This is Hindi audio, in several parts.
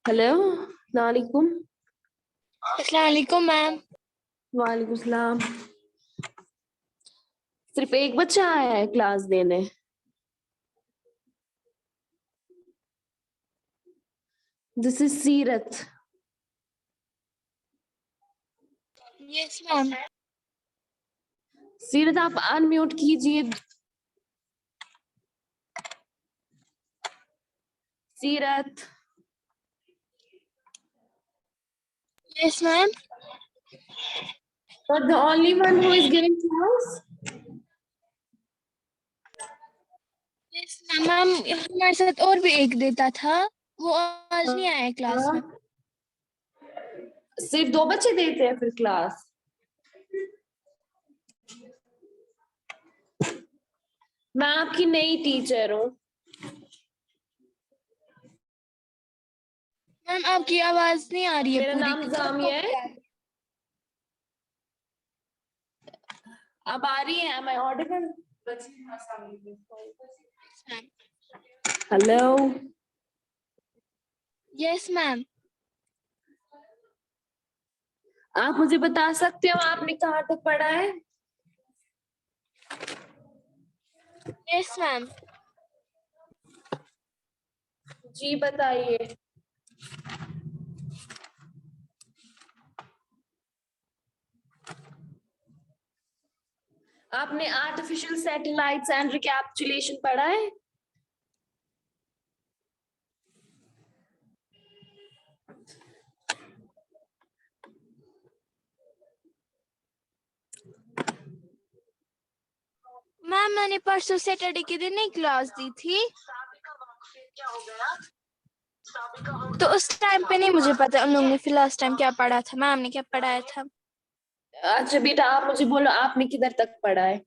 हेलो, वालेकुम। अस्सलाम वालेकुम मैम। वालेकुम सलाम। सिर्फ एक बच्चा आया है क्लास देने। दिस इज सीरत। Yes ma'am. सीरत आप अनम्यूट कीजिए। सीरत। Yes ma'am. But the only one who is giving class? Yes ma'am, हमारे साथ और भी एक देता था, वो आज नहीं आया क्लास में। सिर्फ 2 बच्चे देते हैं फिर क्लास? मैं आपकी नई टीचर हूँ। मैम आपकी आवाज नहीं आ रही है मेरा पूरी। नाम जामिया है। अब आ रही है? Am I audible? Hello. Yes ma'am. आप मुझे बता सकते हो आपने कहाँ तक पढ़ा है? Yes ma'am. जी बताइए। आपने आर्टिफिशियल सैटेलाइट्स एंड रिकैप्चुलेशन पढ़ा है? मैम मैंने परसों सैटरडे के दिन नहीं क्लास दी थी, तो उस टाइम पे नहीं मुझे पता उन लोगों ने फिर लास्ट टाइम क्या पढ़ा था, मैम ने क्या पढ़ाया था। अच्छा बेटा, आप मुझे बोलो आपने किधर तक पढ़ा है?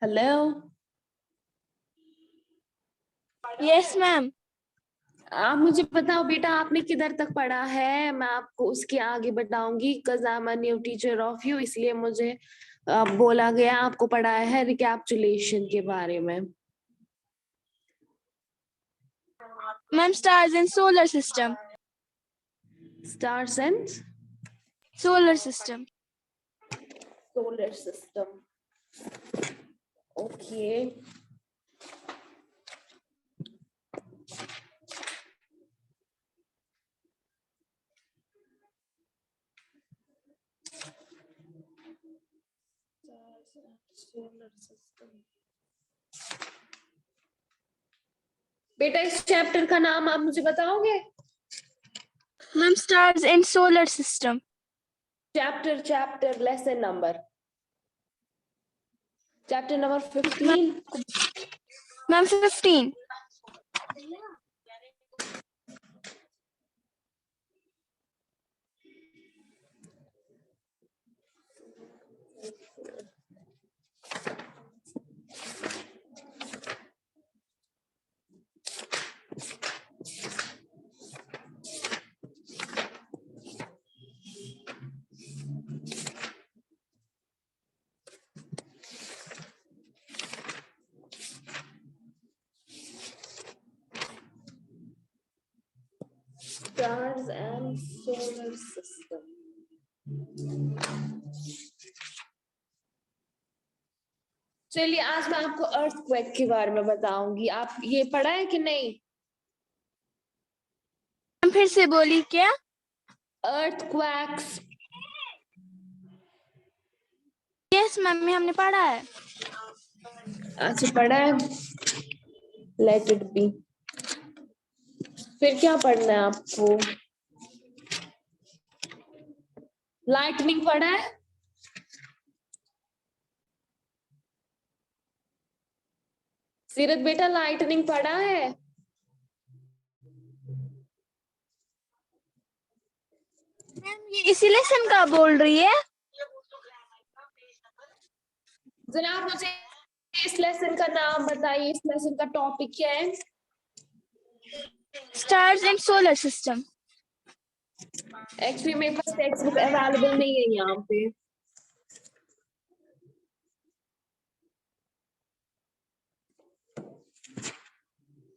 Hello, yes ma'am. आप मुझे बताओ बेटा आपने किधर तक पढ़ा है, मैं आपको उसके आगे बताऊंगी। cause I'm a new teacher of you, इसलिए मुझे बोला गया आपको पढ़ाया है रिकैप्चुलेशन के बारे में। Ma'am stars in solar system. Stars and solar system. Solar system, okay. Solar system, बेटा इस चैप्टर का नाम आप मुझे बताओगे? Ma'am stars in solar system. Chapter lesson number, chapter number 15। Ma'am 15। Stars and solar system, चलिए आज मैं आपको अर्थक्वेक के बारे में बताऊंगी। आप ये पढ़ा है कि नहीं? मैम फिर से बोली क्या? अर्थक्वैक्स, यस मैम, ये हमने पढ़ा है। अच्छा पढ़ा है, लेट इट बी। फिर क्या पढ़ना है आपको? लाइटनिंग पढ़ा है? सीरत बेटा लाइटनिंग पढ़ा है? मैम ये इसी लेसन का बोल रही है? जरा आप मुझे इस लेसन का नाम बताइए, इस लेसन का टॉपिक क्या है? स्टार्स इन सोलर सिस्टम। एक्चुअली मेरे पास टेक्स्ट बुक अवेलेबल नहीं है यहाँ पे।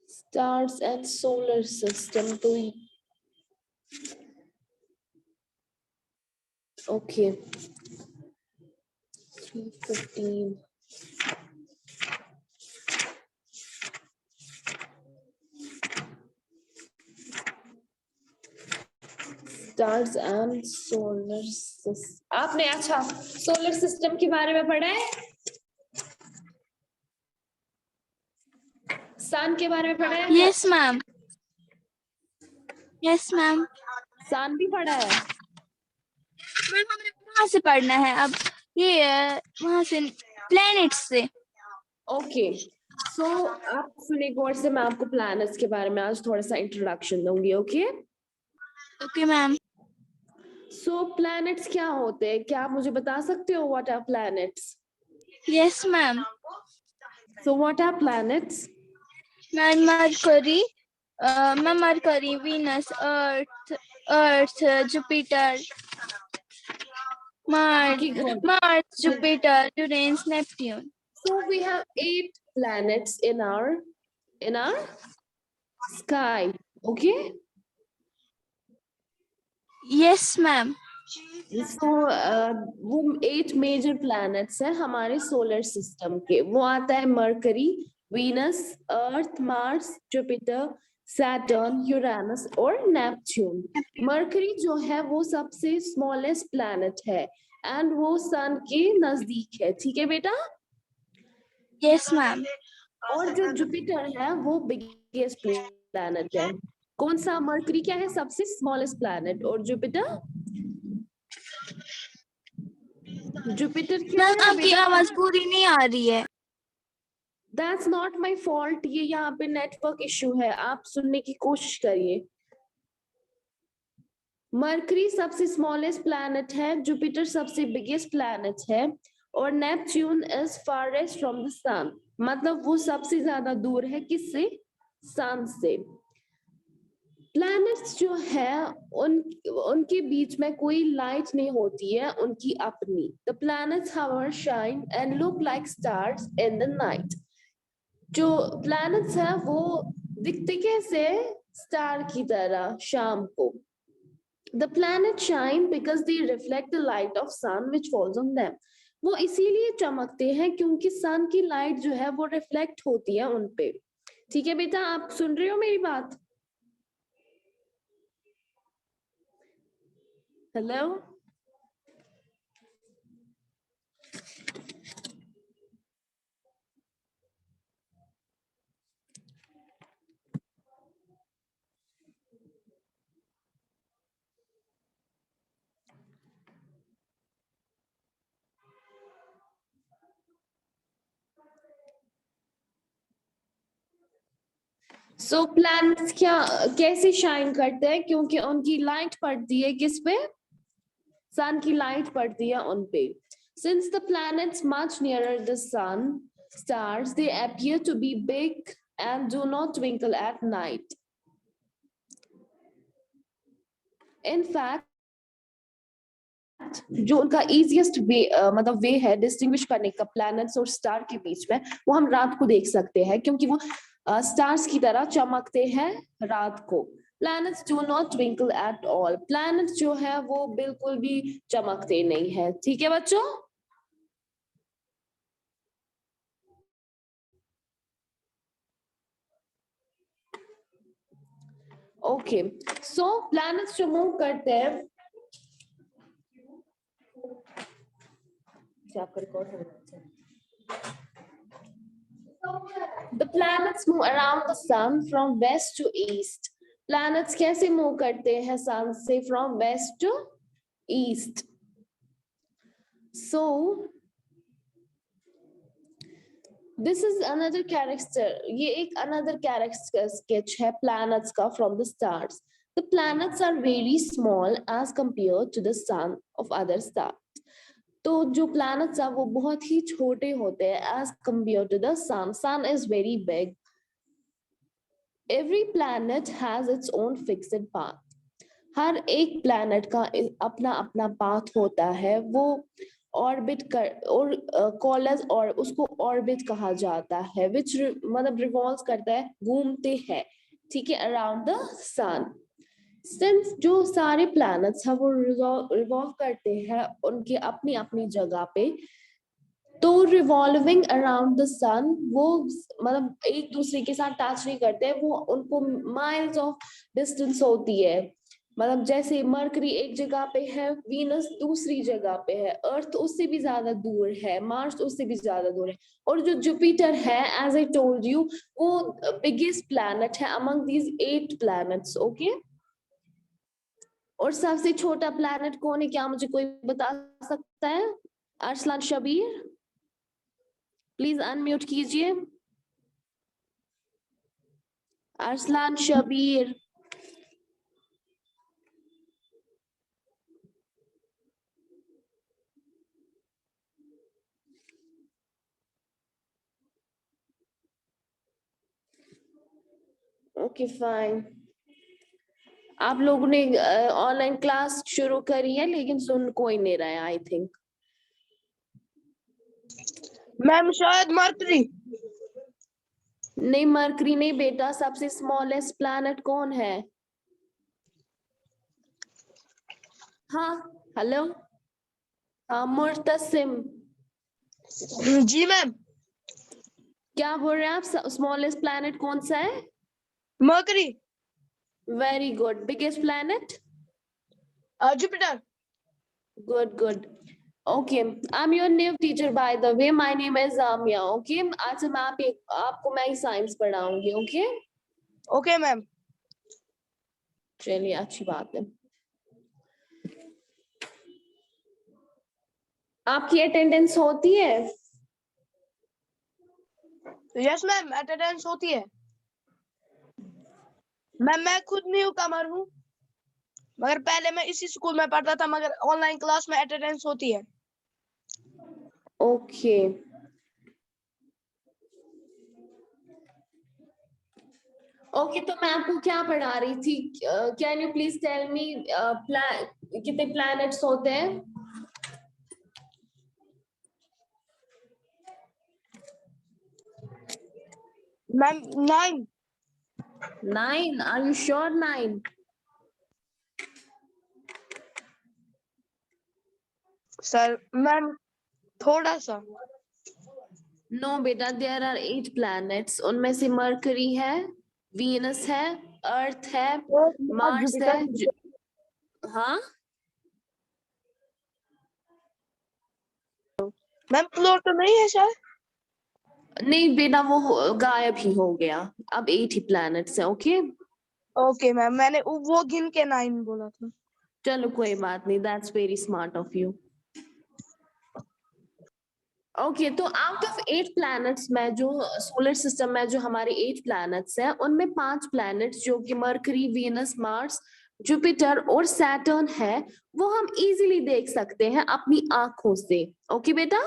स्टार्स एंड सोलर सिस्टम, तो okay 315। Stars and solar system, आपने अच्छा सोलर सिस्टम के बारे में पढ़ा है? सन के बारे में पढ़ा है? Yes ma'am. Yes ma'am. Sun भी पढ़ा है? मैम हमें वहां से पढ़ना है अब, ये वहां से प्लैनेट से। ओके सो आप सुनिए गौर से, मैं आपको प्लैनेट्स के बारे में आज थोड़ा सा इंट्रोडक्शन दूंगी। Okay okay ma'am. So planets क्या होते हैं, क्या आप मुझे बता सकते हो what are planets? Yes ma'am. So what are planets? Ma'am Mercury, Venus, Earth, Jupiter, Mars, Jupiter, Uranus, Neptune. So we have 8 planets in our sky. Okay. Yes ma'am. So वो 8 मेजर प्लैनेट्स हैं हमारे सोलर सिस्टम के। वो आता है mercury, Venus, Earth, Mars, Jupiter, Saturn, Uranus और नेपच्यून। मरकरी जो है वो सबसे स्मॉलेस्ट प्लैनेट है एंड वो सन के नजदीक है। ठीक है बेटा? Yes ma'am. और जो जुपिटर है वो बिगेस्ट प्लैनेट है। कौन सा? मरकरी क्या है? सबसे स्मॉलेस्ट प्लैनेट। और जुपिटर क्या मैम है आपकी बेटा? आवाज पूरी नहीं आ रही है। दैट्स नॉट माय फॉल्ट, ये यहाँ पे नेटवर्क इशू है, आप सुनने की कोशिश करिए। मरकरी सबसे स्मॉलेस्ट प्लैनेट है, जुपिटर सबसे बिगेस्ट प्लैनेट है और Neptune is farthest from the sun, मतलब वो सबसे ज्यादा दूर है किससे? सन से। प्लैनेट्स जो है उनके बीच में कोई लाइट नहीं होती है उनकी अपनी। The planets however shine and look like stars in the night. जो प्लैनेट्स है वो दिखते कैसे? स्टार की तरह शाम को। The planets shine because they reflect the light of sun which falls on them. वो इसीलिए चमकते हैं क्योंकि सन की लाइट जो है वो रिफ्लेक्ट होती है उन पे। ठीक है बेटा, आप सुन रहे हो मेरी बात? हेलो? सो प्लैनेट्स क्या कैसे शाइन करते हैं? क्योंकि उनकी लाइट पड़ती है किस पे? सन की लाइट पड़ती है उन पे। Since the planets much nearer the sun, stars, they appear to be big and do not twinkle at night. In fact, जो उनका इजिएस्ट वे मतलब वे है डिस्टिंग्विश करने का प्लैनेट्स और स्टार के बीच में, वो हम रात को देख सकते हैं क्योंकि वो स्टार्स की तरह चमकते हैं रात को। Planets do not twinkle at all, planets जो है वो बिल्कुल भी चमकते नहीं है। ठीक है बच्चों? ओके, सो प्लैनेट्स जो मूव करते हैं, The planets move around the sun from west to east. Planets कैसे मूव करते हैं sun से from west to east? So this is another character. ये एक another character sketch है planets का from the stars. The planets are very small as compared to the sun of other stars. तो जो planets है वो बहुत ही छोटे होते हैं as compared to the sun. Sun is very big. Every planet has its own fixed path. हर एक planet का अपना अपना path होता है, वो ऑर्बिट कर और कॉलस और उसको ऑर्बिट कहा जाता है, which मतलब रिवॉल्व करता है, घूमते हैं, ठीक है, अराउंड द सन। सिंस जो सारे प्लैनेट्स हैं वो रिवॉल्व करते हैं उनके अपनी अपनी जगह पे, तो रिवॉल्विंग अराउंड द सन वो मतलब एक दूसरे के साथ टच नहीं करते, वो उनको माइल्स ऑफ डिस्टेंस होती है। मतलब जैसे मरकरी एक जगह पे है, वीनस दूसरी जगह पे है, अर्थ उससे भी ज्यादा दूर है, मार्स उससे भी ज्यादा दूर है, और जो जुपिटर है एज आई टोल्ड यू वो बिगेस्ट प्लैनेट है अमंग दीज 8 प्लैनेट्स। ओके, और सबसे छोटा प्लैनेट कौन है? क्या मुझे कोई बता सकता है? अरसलान शबीर प्लीज अनम्यूट कीजिए। Arsalan Shabir, okay fine. आप लोगों ने ऑनलाइन क्लास शुरू करी है लेकिन सुन कोई नहीं रहा है आई थिंक। मैम शायद मरकरी। नहीं मरकरी नहीं बेटा, सबसे स्मॉलेस्ट प्लैनेट कौन है? हाँ हेलो, हाँ मुर्तसिम। जी मैम। क्या बोल रहे हैं आप? स्मॉलेस्ट प्लैनेट कौन सा है? Mercury. Very good. Biggest planet? Jupiter. Good, good. Okay, I'm your new teacher by the way. My name is Amia. Okay, आज से मैं आपको मैं ही साइंस पढ़ाऊंगी। Okay okay ma'am. चलिए अच्छी बात है। आपकी अटेंडेंस होती है? यस मैम, अटेंडेंस होती है। मैम मैं खुद न्यू कमर हूँ, मगर पहले मैं इसी स्कूल में पढ़ता था, मगर ऑनलाइन क्लास में अटेंडेंस होती है। ओके ओके, तो मैं आपको क्या पढ़ा रही थी? Can you please tell me कितने प्लैनेट्स होते हैं? Ma'am 9 9. Are you sure 9? Sir ma'am थोड़ा सा। नो बेटा, देयर आर 8 प्लैनेट्स। उनमें से मरकरी है, वीनस है, अर्थ है, मार्स है। हाँ मैम प्लूटो नहीं है सर? नहीं बेटा, वो गायब ही हो गया। अब 8 ही प्लैनेट्स हैं। ओके ओके मैम, मैंने वो गिन के 9 बोला था। चलो कोई बात नहीं, that's very smart of you. Okay तो आउट ऑफ 8 प्लैनेट्स में, जो सोलर सिस्टम में जो हमारे 8 प्लैनेट्स हैं, उनमें 5 प्लैनेट्स जो कि मरकरी, वीनस, मार्स, जुपिटर और सैटर्न है, वो हम इजीली देख सकते हैं अपनी आंखों से। ओके बेटा,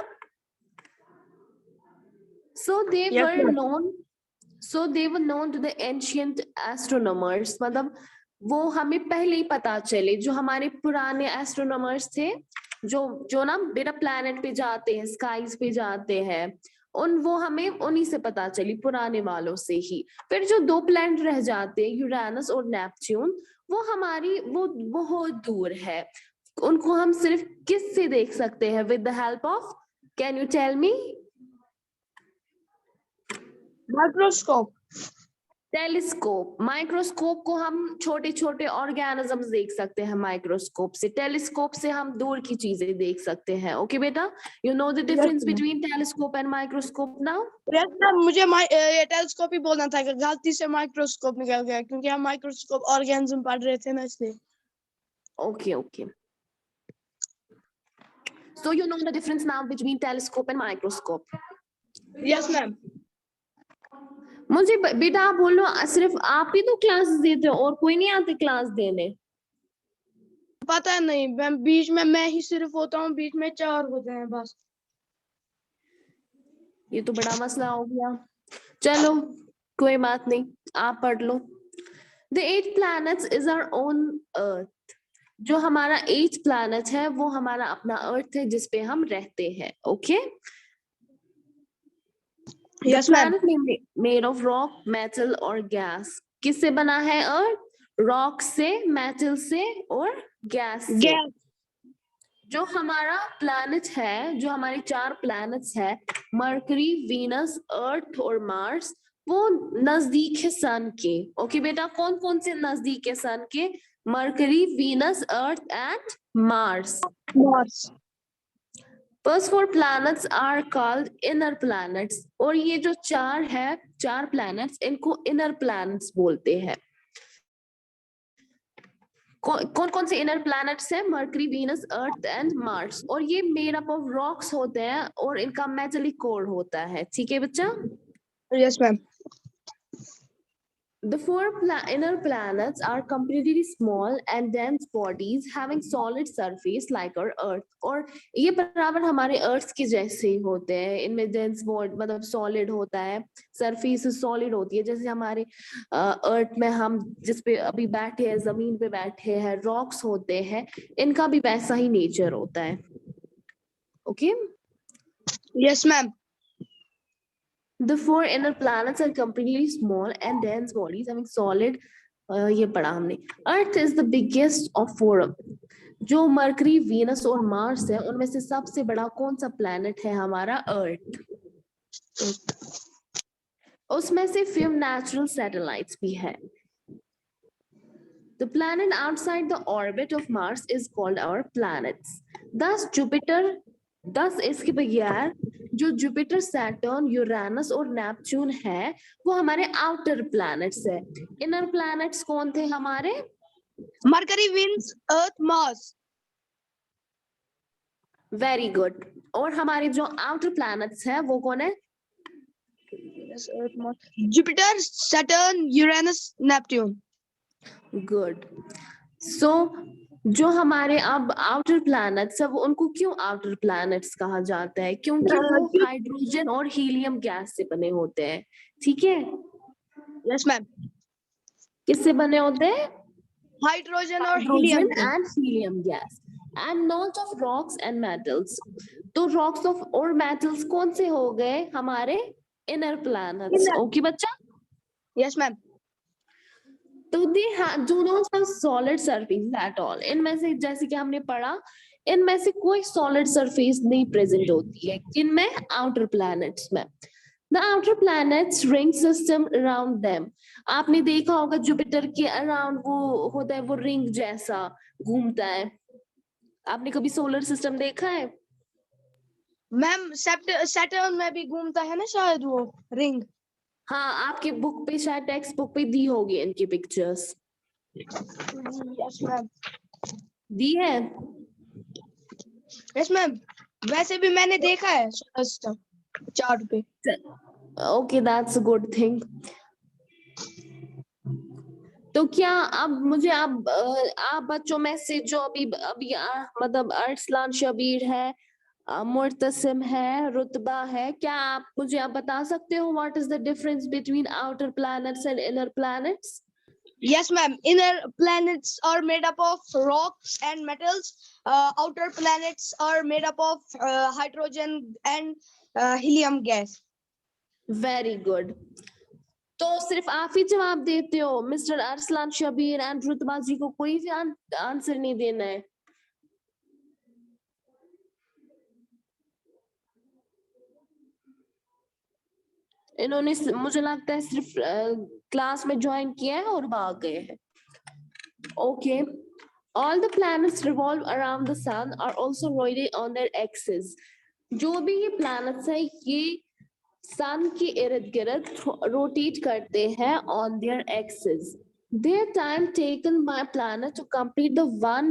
so they Yes, were ma'am. known so they were known to the ancient astronomers। मतलब वो हमें पहले ही पता चले, जो हमारे पुराने एस्ट्रोनॉमर्स थे, जो जो ना बेटा प्लैनेट पे जाते हैं, स्काईज पे जाते हैं, वो हमें उन्हीं से पता चली, पुराने वालों से ही। फिर जो 2 प्लैनेट रह जाते हैं, यूरेनस और नेपच्यून, वो हमारी वो बहुत दूर है। उनको हम सिर्फ किस से देख सकते हैं? With the help of, can you tell me? Microscope. Telescope. Microscope को हम छोटे छोटे ऑर्गेनिजम्स देख सकते हैं माइक्रोस्कोप से। टेलीस्कोप से हम दूर की चीजें देख सकते हैं। ओके बेटा, you know the difference between telescope and microscope now? Yes ma'am, मुझे ये टेलीस्कोप ही बोलना था, गलती से माइक्रोस्कोप निकल गया क्योंकि हम माइक्रोस्कोप ऑर्गेनिज्म पढ़ रहे थे ना, इसलिए। Okay okay, so you know the difference now between telescope and microscope? Yes ma'am. मुझे बेटा आप बोलो, सिर्फ आप ही तो क्लास देते हो और कोई नहीं आते क्लास देने? पता नहीं मैम, बीच में मैं ही सिर्फ होता हूँ, बीच में 4 होते हैं बस। ये तो बड़ा मसला हो गया। चलो कोई बात नहीं, आप पढ़ लो। The 8 planets is our own earth। जो हमारा 8 प्लैनेट है वो हमारा अपना अर्थ है, जिसपे हम रहते हैं। Okay, yes ma'am. planet made of rock, metal और गैस। किससे बना है अर्थ? रॉक से, मेटल से और गैस से। गैस। जो हमारा प्लैनेट है, जो हमारे 4 प्लैनेट्स है, मरकरी, वीनस, अर्थ और मार्स, वो नजदीक है सन के। ओके बेटा, कौन कौन से नजदीक है सन के? Mercury, Venus, earth and Mars. Mars. First 4 planets are called inner planets। और ये जो 4 है, 4 planets, इनको inner planets बोलते हैं। कौन कौन से इनर प्लैनेट्स हैं? Mercury, Venus, earth and Mars. और ये मेड अप ऑफ रॉक्स होते हैं और इनका मेटलिक कोर होता है। ठीक है बच्चा? Yes ma'am. The 4 inner planets are comparatively small and dense bodies having solid surface like our Earth। और ये बराबर हमारे अर्थ के जैसे ही होते हैं। इनमें डेंस बॉडी मतलब सॉलिड होता है, सरफेस सॉलिड होती है। जैसे हमारे अर्थ में हम जिस पे अभी बैठे हैं, जमीन पे बैठे हैं, रॉक्स होते हैं, इनका भी वैसा ही नेचर होता है। Okay, yes ma'am. The 4 inner planets are completely small and dense bodies having solid, ये पढ़ा हमने। Earth is the biggest of 4। जो मरकरी, वीनस और मार्स है, उनमें से सबसे बड़ा कौन सा प्लैनेट है? हमारा अर्थ। उसमें से few natural satellites भी है। The planet outside the orbit of Mars is called our planets। Thus इसके बगैर जो जुपिटर, सैटर्न, यूरेनस और नेपच्यून है, वो हमारे आउटर प्लैनेट्स है। इनर प्लैनेट्स कौन थे हमारे? Mercury, Venus, Earth, Mars. Very good. और हमारे जो आउटर प्लैनेट्स है वो कौन है? Jupiter, Saturn, Uranus, Neptune. Good. So जो हमारे अब आउटर प्लैनेट्स है वो उनको क्यों आउटर प्लैनेट्स कहा जाता है? क्योंकि वो हाइड्रोजन और हीलियम गैस से बने होते हैं, ठीक है? यस मैम, किससे बने होते हैं? हाइड्रोजन और helium hydrogen and helium gas and not of rocks and metals. तो रॉक्स ऑफ और मेटल्स कौन से हो गए? हमारे इनर प्लैनेट्स। ओके बच्चा? यस मैम, तो they do not have solid surface at all. इनमें से जैसे कि हमने पढ़ा, इनमें से कोई सॉलिड सरफेस नहीं प्रेजेंट होती है। किनमें? आउटर प्लैनेट्स में। The outer planets ring system around them. आपने देखा होगा जुपिटर के अराउंड वो होता है, वो रिंग जैसा घूमता है। आपने कभी सोलर सिस्टम देखा है? मैम सैटर्न में भी घूमता है ना शायद वो रिंग। हाँ, आपके बुक पे शायद टेक्स्ट बुक पे दी होगी इनकी पिक्चर्स। यस मैम, दी है? यस मैम, वैसे भी मैंने देखा है सोलर सिस्टम चार्ट पे। Okay, that's a good thing. तो क्या अब मुझे आप बच्चों में से जो अभी अभी मतलब अरसलान शबीर है, मुर्तसिम है, रुतबा है, क्या आप मुझे बता सकते हो what is the difference between outer planets and inner planets? Yes, ma'am. Inner planets are made up of rocks and metals. Outer planets are made up of hydrogen and helium gas. Very good. तो सिर्फ आप ही जवाब देते हो? मिस्टर अरसलान शबीर एंड रुतबा जी को कोई भी आंसर नहीं देना है? इन्होंने मुझे लगता है सिर्फ क्लास में ज्वाइन किया है और भाग गए हैं। Okay, all the planets revolve around the sun are also rotating on their axis. जो भी ये planets है ये सन के इर्द गिर्द रोटेट करते हैं on their axis. Their time taken by planet to complete the one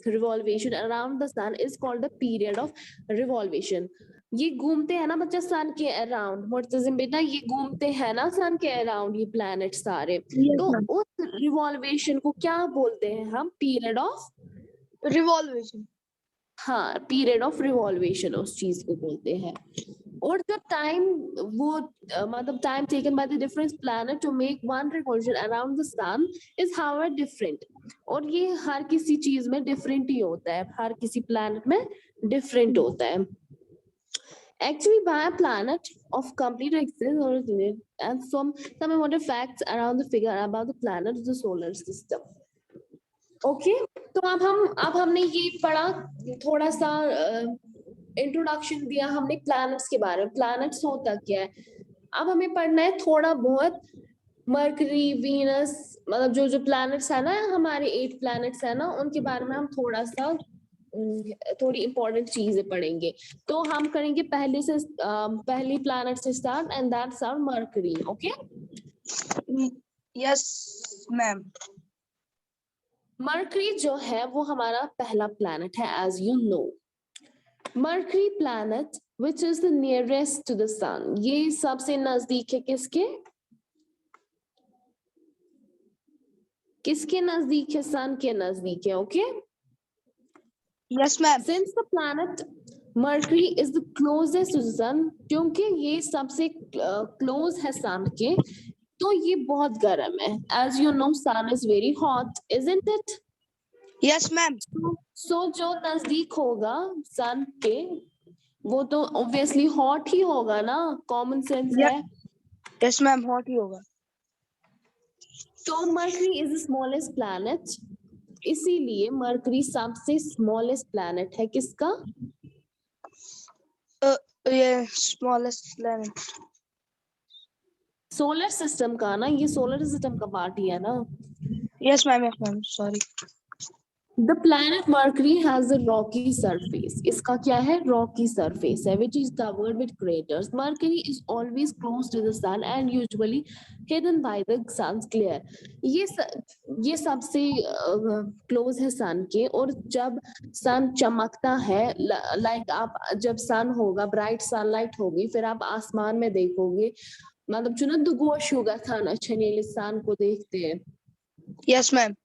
revolution around the sun is called the period of revolution. ये घूमते हैं ना बच्चा सन के अराउंड, मुर्तजिम बेटा ये घूमते हैं ना सन के अराउंड ये प्लैनेट सारे। तो उस रिवॉल्वेशन को क्या बोलते हैं हम? Period of Revolution. हाँ, पीरियड ऑफ रिवॉल्वेशन उस चीज को बोलते हैं। और जो टाइम वो मतलब time taken by the different planet to make one revolution around the sun is however different. और ये हर किसी चीज में डिफरेंट ही होता है, हर किसी प्लैनेट में डिफरेंट होता है। Actually, by a planet of complete axis originated and some important facts around the figure about the planet of the solar system. Okay, तो अब हमने ये पढ़ा, थोड़ा सा इंट्रोडक्शन दिया हमने प्लैनेट्स के बारे में, प्लैनेट्स होता क्या है। अब हमें पढ़ना है थोड़ा बहुत मरकरी, वीनस, मतलब जो जो प्लैनेट्स है ना हमारे 8 प्लैनेट्स है ना, उनके बारे में हम थोड़ा सा थोड़ी इंपॉर्टेंट चीजें पढ़ेंगे। तो हम करेंगे पहली प्लैनेट से start and that's our Mercury. Okay, Yes, ma'am. Mercury जो है वो हमारा पहला प्लैनेट है as you know. Mercury planet which is the nearest to the sun, ये सबसे नजदीक है किसके? किसके नजदीक है? सन के नजदीक है। Okay, Yes, ma'am. Since the planet Mercury is the closest to the sun, क्योंकि ये सबसे क्लोज है सन के, तो ये बहुत गर्म है। As you know, sun is very hot, isn't it? Yes, ma'am. So जो नजदीक होगा सन के वो तो obviously hot ही होगा ना, common sense है। Yes, ma'am. Hot ही होगा। तो Mercury is the smallest planet, इसीलिए मरकरी सबसे स्मॉलेस्ट प्लैनेट है। किसका? ये smallest planet. सोलर सिस्टम का ना, ये सोलर सिस्टम का पार्ट ही है ना। Yes, ma'am. Yes, ma'am. Sorry. The planet Mercury has a rocky surface. इसका क्या है? Rocky surface है, which is covered with craters. Mercury is always close to the sun and usually hidden by the sun's glare. ये सबसे क्लोज है सन के, और जब सन चमकता है, लाइक आप जब सन होगा, ब्राइट सनलाइट होगी, फिर आप आसमान में देखोगे, मतलब जो ना दुगोश होगा था ना, छनेले सन को देखते हैं। Yes, ma'am.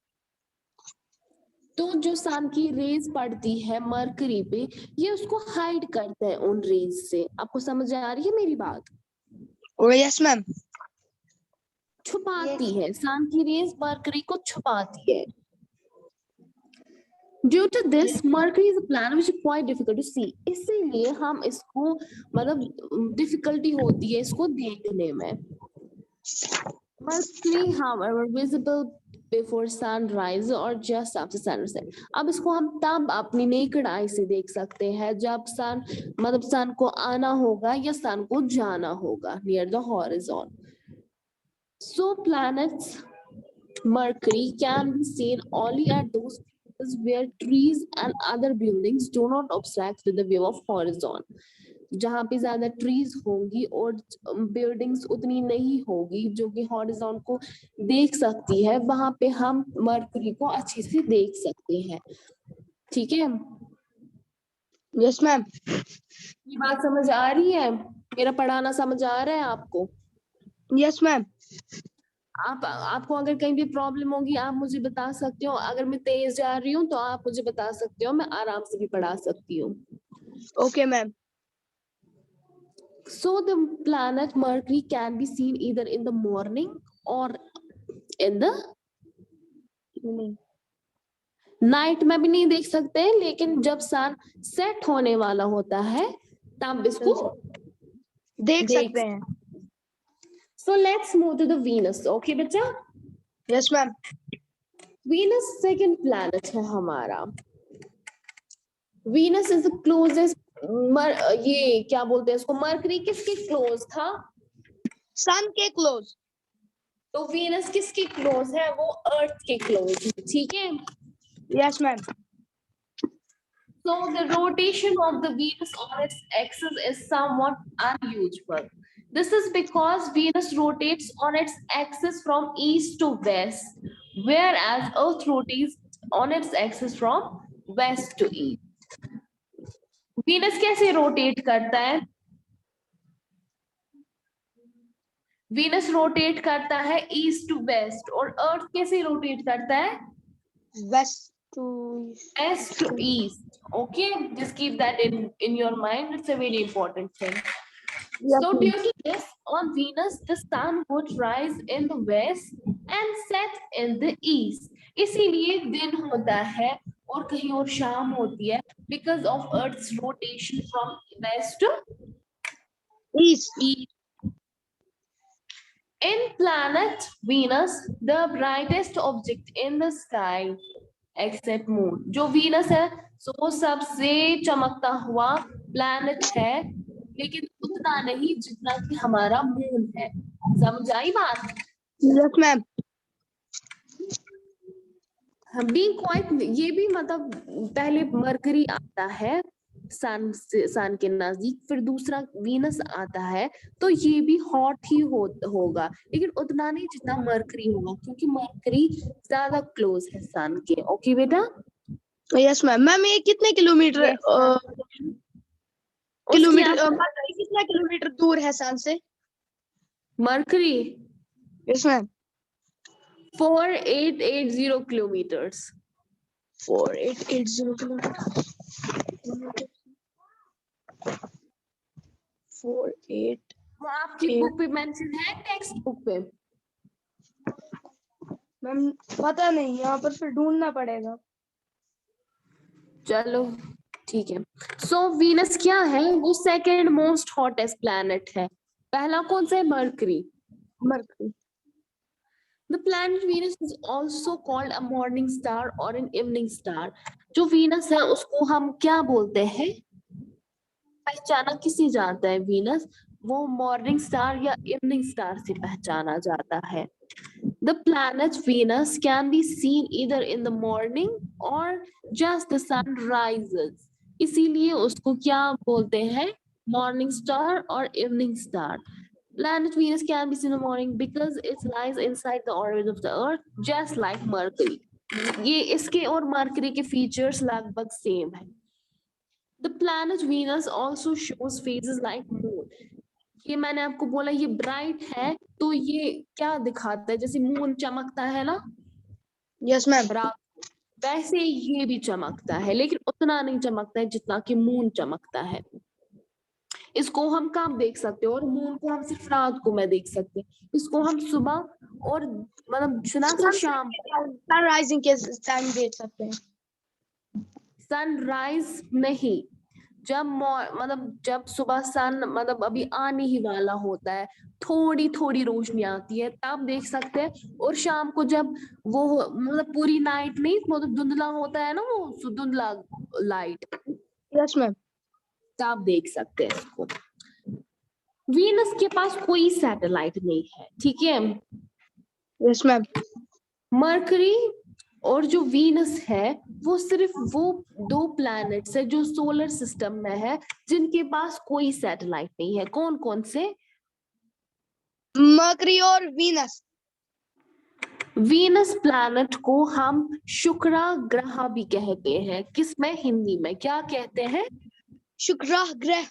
तो जो सन की रेज पड़ती है मरकरी पे, ये उसको हाइड करते हैं उन रेज से। आपको समझ आ रही है मेरी बात? Yes ma'am. छुपाती है, सन की रेज मरकरी को छुपाती है। Due to this, Mercury is a planet which is quite difficult to see. इसीलिए हम इसको मतलब डिफिकल्टी होती है इसको देखने में। Mercury, however, visible before sunrise or just after sunset. अब इसको हम तब अपनी नेकेड आई से देख सकते हैं जब सन मतलब सन को आना होगा या सन को जाना होगा near the horizon. So planets Mercury can be seen only at those places where trees and other buildings do not obstruct the view of horizon. जहाँ पे ज्यादा ट्रीज होंगी और बिल्डिंग्स उतनी नहीं होगी जो कि हॉरिजॉन को देख सकती है, वहां पे हम मरकरी को अच्छे से देख सकते हैं। ठीक है, यस मैम। ये बात समझ आ रही है? मेरा पढ़ाना समझ आ रहा है आपको? Yes ma'am. आपको अगर कहीं भी प्रॉब्लम होगी आप मुझे बता सकते हो। अगर मैं तेज जा रही हूँ तो आप मुझे बता सकते हो, मैं आराम से भी पढ़ा सकती हूँ। Okay ma'am. So the planet Mercury can be seen either in the morning or in the night में भी नहीं देख सकते, लेकिन जब सन सेट होने वाला होता है तब इसको देख सकते हैं। So let's move to the Venus. Okay बच्चा? Yes ma'am. Venus second planet है हमारा। Venus is the closest ये क्या बोलते हैं इसको, मरकरी किसके क्लोज था? सन के क्लोज। तो वीनस किसके क्लोज है? वो अर्थ के क्लोज है। ठीक है, yes ma'am. So the rotation of the Venus on its axis is somewhat unusual. This is because Venus rotates on its axis from east to west, whereas Earth rotates on its axis from west to east. Venus कैसे रोटेट करता है? Venus रोटेट करता है ईस्ट टू वेस्ट, और अर्थ कैसे रोटेट करता है? West to West to east. Okay, just keep that in your mind. It's a very important thing. So due to this, on Venus, the sun would rise in the west and set in the east. इसीलिए दिन होता है और कहीं और शाम होती है, because of Earth's rotation from west to east. east. In planet Venus, the brightest object in the sky, except moon. जो Venus है, वो सबसे चमकता हुआ planet है, लेकिन उतना नहीं जितना कि हमारा मून है। समझ आई बात? Yes ma'am. Being quite, ये भी मतलब पहले मरकरी आता है सन के नजदीक, फिर दूसरा वीनस आता है, तो ये भी हॉट ही होगा, लेकिन उतना नहीं जितना मरकरी होगा, क्योंकि मरकरी ज्यादा क्लोज है सन के। ओके बेटा? Yes ma'am. मैम ये कितने किलोमीटर मरकरी कितना किलोमीटर दूर है सन से? Mercury yes ma'am. 4880 kilometres. 4880 kilometre. 48 वो आपकी बुक पे मेंशन है, टेक्स्ट बुक पे? मैम पता नहीं, यहाँ पर फिर ढूंढना पड़ेगा। चलो ठीक है। सो वीनस क्या है? वो सेकेंड मोस्ट हॉटेस्ट प्लैनेट है। पहला कौन सा है? Mercury. Mercury. The planet Venus is also called a morning star or an evening star. जो वीनस है उसको हम क्या बोलते हैं? पहचाना किसे जाता है वीनस? वो मॉर्निंग स्टार या इवनिंग स्टार से पहचाना जाता है। The planet Venus can be seen either in the morning or just the sun rises. इसीलिए उसको क्या बोलते हैं? Morning star or evening star. Planet Venus can be seen in the morning because it lies inside the orbit of the Earth, just like Mercury. ये इसके और Mercury के features लगभग same है। The planet Venus also shows phases like moon. ये मैंने आपको बोला ये ब्राइट है, तो ये क्या दिखाता है? जैसे मून चमकता है ना यस मैम। रात, वैसे ये भी चमकता है, लेकिन उतना नहीं चमकता है जितना कि मून चमकता है। इसको हम कब देख सकते हो, और मून को हम सिर्फ रात को में देख सकते हैं। इसको हम सुबह और मतलब सुना था शाम, सनराइजिंग के टाइम देख सकते हैं। सनराइज नहीं, जब मतलब जब सुबह सन मतलब अभी आने ही वाला होता है, थोड़ी थोड़ी रोशनी आती है, तब देख सकते हैं। और शाम को जब वो मतलब पूरी नाइट नहीं, मतलब धुंधला होता है ना, वो धुंधला लाइट, यस मैम। तब देख सकते हैं इसको। वीनस के पास कोई सैटेलाइट नहीं है, ठीक है। Yes ma'am. मरकरी और जो वीनस है, वो सिर्फ वो दो प्लैनेट्स है जो सोलर सिस्टम में है जिनके पास कोई सैटेलाइट नहीं है। कौन कौन से? मरकरी और वीनस। वीनस प्लैनेट को हम शुक्र ग्रह भी कहते हैं। किसमें? हिंदी में क्या कहते हैं? शुक्र ग्रह।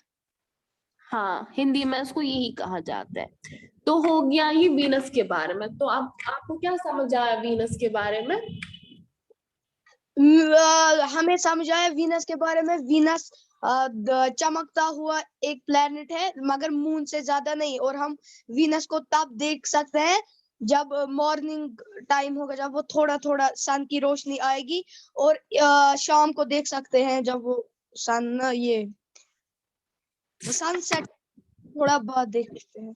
हाँ, हिंदी में इसको यही कहा जाता है। तो हो गया ये वीनस के बारे में। तो अब आपको क्या समझ आया वीनस के बारे में? हमें समझ आया वीनस के बारे में। वीनस चमकता हुआ एक प्लेनेट है, मगर मून से ज्यादा नहीं। और हम वीनस को तब देख सकते हैं जब मॉर्निंग टाइम होगा, जब वो थोड़ा थोड़ा सन की रोशनी आएगी। और शाम को देख सकते हैं जब वो सन ये सनसेट थोड़ा बाद देख सकते हैं।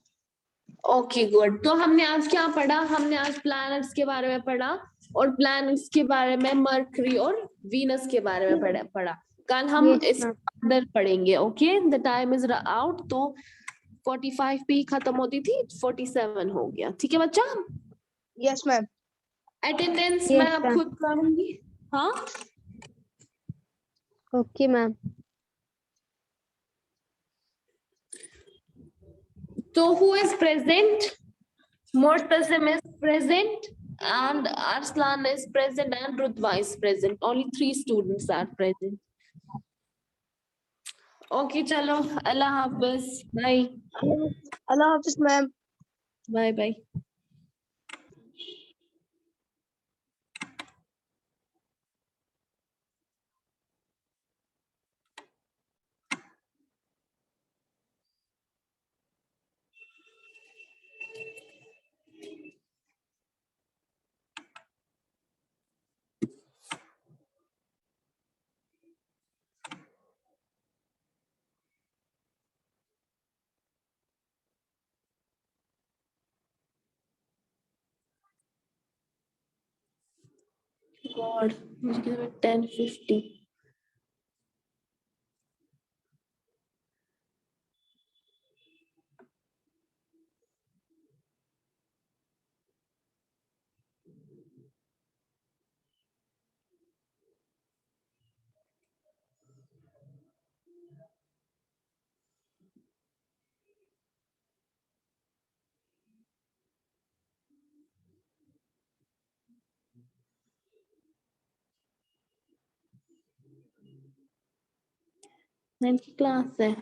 Okay good. तो हमने आज क्या पढ़ा? हमने आज प्लैनेट्स के बारे में पढ़ा, और प्लैनेट्स के बारे में मरकरी और वीनस के बारे में पढ़ा। कल हम इस अंदर पढ़ेंगे। Okay, the time is out. तो 45 पे ही खत्म होती थी, 47 हो गया। ठीक है बच्चा? Yes ma'am. अटेंडेंस मैं अब खुद करूंगी। हाँ, okay ma'am. so who is present? Mortasim is present, and Arslan is present, and Rutva is present. Only 3 students are present. Okay, chalo. Allah Hafiz. Bye. Allah Hafiz ma'am. Bye bye. God, मुझे कितना 10:50. इनकी क्लास है।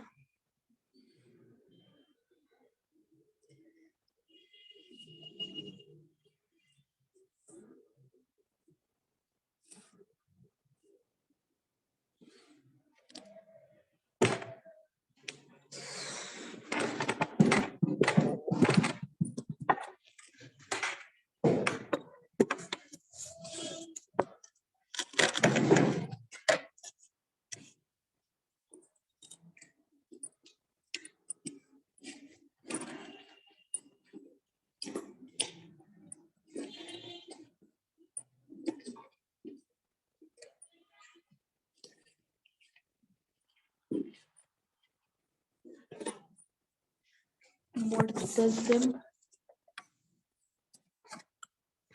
Mortasim.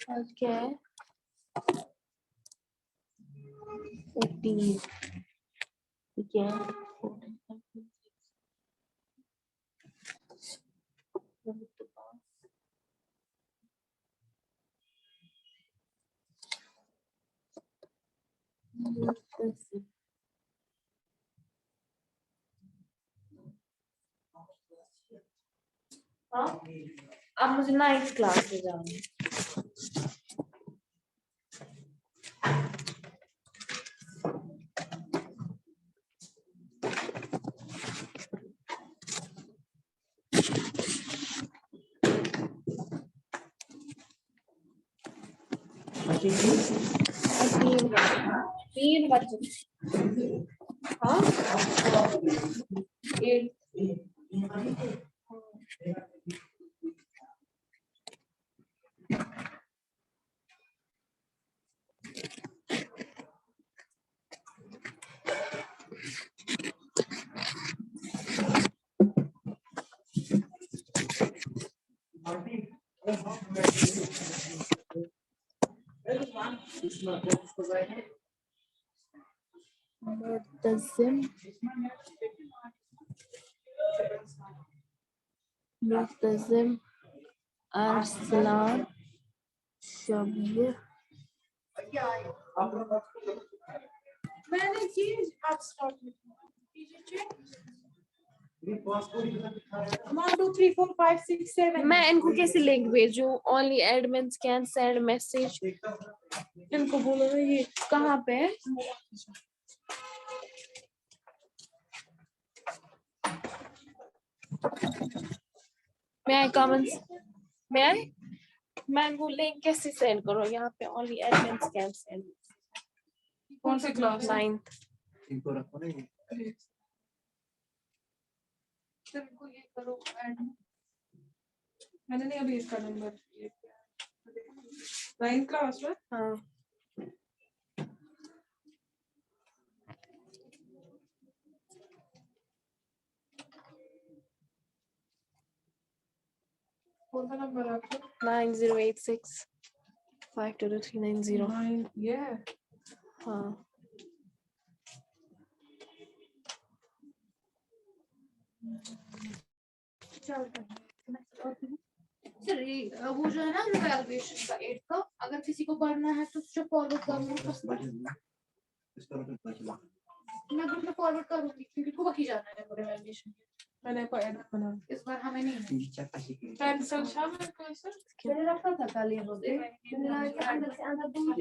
आज क्या है? 14. ठीक है। Mortasim. हाँ, अब मुझे नाइट क्लास में जाना है। तीन बच्चे हाँ 8 मुल्तज़िम अरसलान शबीर मैंने की आप स्टार्ट 1 2 3 4 5 6 7 मैं इनको कैसे लिंक भेजूं? Only admins can send message. इनको बोलो ना ये कहाँ पे है? मैं कमेंट्स मैं इनको लिंक कैसे सेंड करूँ? यहाँ पे ओनली एडमिन्स कैन सेंड। कौन से क्लास 9th। इनको रखो ना ये। इनको ये करो ऐड मैंने नहीं अभी इसका नंबर 9th क्लास में हाँ कौन सा नंबर है आपका 9086 52390। 9 ये है हाँ सर वो जो है ना वैल्यूएशन का 8 का अगर किसी को पढ़ना है तो उसको फॉरवर्ड करना है मैं ग्रुप में फॉरवर्ड करूंगी क्योंकि को वही जाना है पूरे वैल्यूएशन मैंने को ऐड बना इस बार हमें नहीं है कैंसिल शामिल कैसे मैंने रखा था कल ये रोज अंदर से अंदर दूर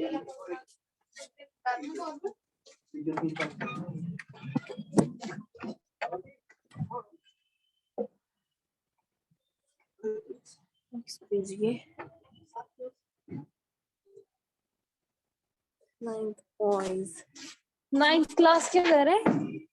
भेजिए 9th बॉयज 9th क्लास क्या कर रहे हैं?